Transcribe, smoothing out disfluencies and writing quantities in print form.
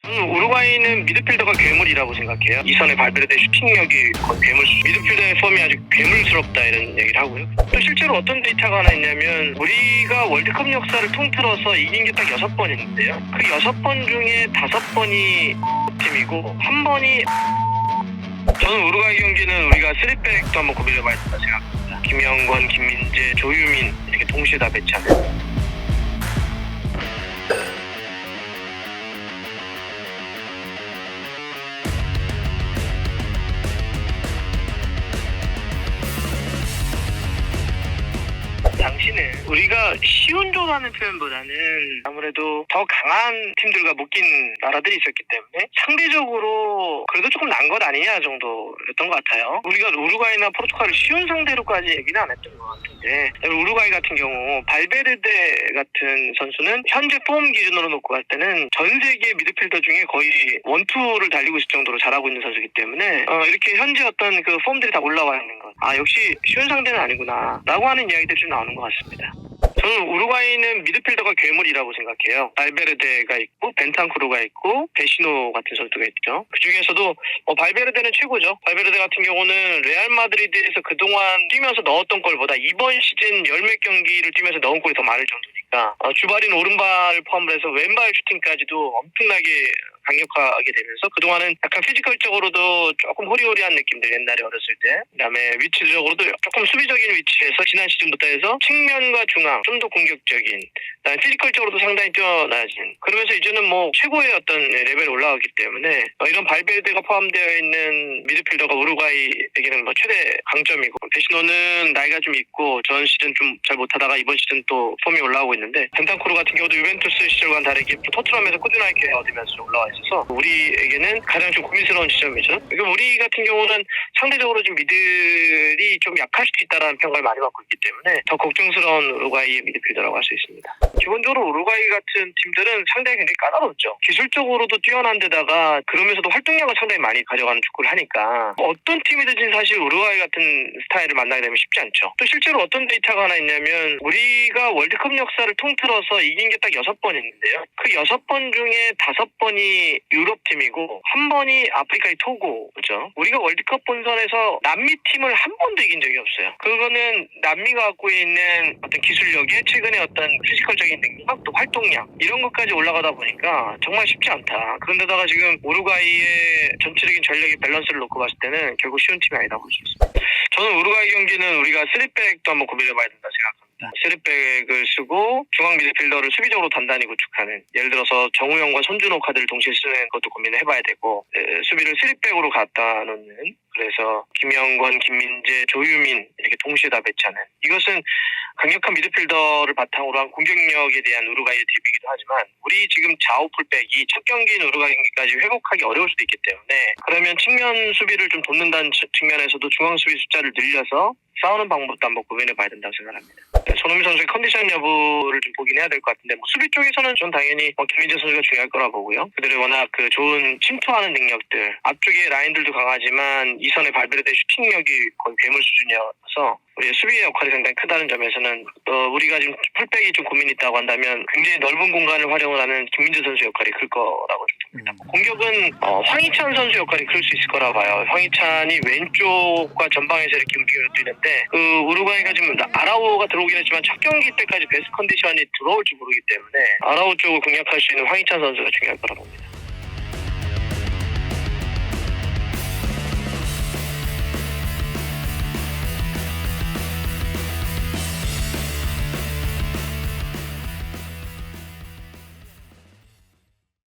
우루과이는 미드필더가 괴물이라고 생각해요. 이선의 발베르데 슈팅력이 거의 괴물 수준. 미드필더의 폼이 아주 괴물스럽다 이런 얘기를 하고요. 또 실제로 어떤 데이터가 하나 있냐면 우리가 월드컵 역사를 통틀어서 이긴 게 딱 6번 있는데요. 그 6번 중에 5번이 팀이고 한 번이 저는 우루과이 경기는 우리가 3백도 한번 고민해봐야 된다 생각합니다. 김영권, 김민재, 조유민 이렇게 동시에 다 배치하면 당시는 우리가 쉬운 조라는 표현보다는 아무래도 더 강한 팀들과 묶인 나라들이 있었기 때문에 상대적으로 그래도 조금 난 것 아니냐 정도였던 것 같아요. 우리가 우루과이나 포르투갈을 쉬운 상대로까지 얘기는 안 했던 것 같은데 우루과이 같은 경우 발베르데 같은 선수는 현재 폼 기준으로 놓고 갈 때는 전 세계 미드필더 중에 거의 원투를 달리고 있을 정도로 잘하고 있는 선수이기 때문에 이렇게 현재 어떤 그 폼들이 다 올라와 있는 것. 역시 쉬운 상대는 아니구나 라고 하는 이야기들이 좀 나오는 것 같습니다. 저는 우루과이는 미드필더가 괴물이라고 생각해요. 발베르데가 있고 벤탄쿠르가 있고 베시노 같은 선수가 있죠. 그중에서도 발베르데는 최고죠. 발베르데 같은 경우는 레알 마드리드에서 그동안 뛰면서 넣었던 골보다 이번 시즌 10몇 경기를 뛰면서 넣은 골이 더 많을 정도니까 주발인 오른발을 포함을 해서 왼발 슈팅까지도 엄청나게 강력하게 되면서 그동안은 약간 피지컬적으로도 조금 호리호리한 느낌들 옛날에 어렸을 때, 그다음에 위치적으로도 조금 수비적인 위치에서 지난 시즌부터 해서 측면과 중앙 좀 더 공격적인, 그다음에 피지컬적으로도 상당히 뛰어나진, 그러면서 이제는 뭐 최고의 어떤 레벨에 올라가기 때문에 이런 발베르데가 포함되어 있는 미드필더가 우루과이에게는 뭐 최대 강점이고, 베시노는 나이가 좀 있고 전 시즌 좀 잘 못하다가 이번 시즌 또 폼이 올라오고 있는데, 벤탄쿠르 같은 경우도 유벤투스 시절과는 다르게 토트넘에서 꾸준하게 얻으면서 올라와 있어서 우리에게는 가장 좀 고민스러운 지점이죠. 그러니까 우리 같은 경우는 상대적으로 좀 미들이 좀 약할 수도 있다라는 평가를 많이 받고 있기 때문에 더 걱정스러운 우루과이의 미드필더라고 할 수 있습니다. 기본적으로 우루과이 같은 팀들은 상당히 굉장히 까다롭죠. 기술적으로도 뛰어난 데다가 그러면서도 활동량을 상당히 많이 가져가는 축구를 하니까 어떤 팀이든지 사실 우루과이 같은 스타일을 만나게 되면 쉽지 않죠. 또 실제로 어떤 데이터가 하나 있냐면 우리가 월드컵 역사를 통틀어서 이긴 게 딱 6번 있는데요. 그 6번 중에 5번이 유럽 팀이고 한 번이 아프리카의 토고죠. 우리가 월드컵 본선에서 남미 팀을 한 번도 이긴 적이 없어요. 그거는 남미가 갖고 있는 어떤 기술력에 최근에 어떤 피지컬적인 능력, 또 활동량 이런 것까지 올라가다 보니까 정말 쉽지 않다. 그런데다가 지금 우루과이의 전체적인 전력의 밸런스를 놓고 봤을 때는 결국 쉬운 팀이 아니다 볼 수 있습니다. 저는 우루과이 경기는 우리가 3백도 한번 고민해봐야 된다 생각합니다. 3백을 쓰고 중앙 미드필더를 수비적으로 단단히 구축하는, 예를 들어서 정우영과 손준호 카드를 동시에 쓰는 것도 고민을 해봐야 되고, 수비를 3백으로 갖다 놓는, 그래서 김영권, 김민재, 조유민 이렇게 동시에 다 배치하는, 이것은 강력한 미드필더를 바탕으로 한 공격력에 대한 우루과이의 대비이기도 하지만 우리 지금 좌우 풀백이 첫 경기인 우루과이 경기까지 회복하기 어려울 수도 있기 때문에, 그러면 측면 수비를 좀 돕는다는 측면에서도 중앙 수비 숫자를 늘려서 싸우는 방법도 한번 고민해봐야 된다고 생각합니다. 손흥민 선수의 컨디션 여부를 좀 보긴 해야 될 것 같은데, 수비 쪽에서는 전 당연히 김민재 선수가 중요할 거라 보고요. 그들의 워낙 그 좋은 침투하는 능력들, 앞쪽에 라인들도 강하지만 이선의 발베르데 슈팅력이 거의 괴물 수준이어서 우리의 수비의 역할이 상당히 크다는 점에서는 우리가 지금 풀백이 좀 고민이 있다고 한다면 굉장히 넓은 공간을 활용을 하는 김민재 선수 역할이 클 거라고 좀 봅니다. 공격은 황희찬 선수 역할이 클 수 있을 거라 봐요. 황희찬이 왼쪽과 전방에서 이렇게 움직여 뛰는데, 그 우루과이가 지금 아라우가 들어오긴 했지만 첫 경기 때까지 베스트 컨디션이 들어올지 모르기 때문에 아라우 쪽을 공략할 수 있는 황희찬 선수가 중요할 거라 봅니다.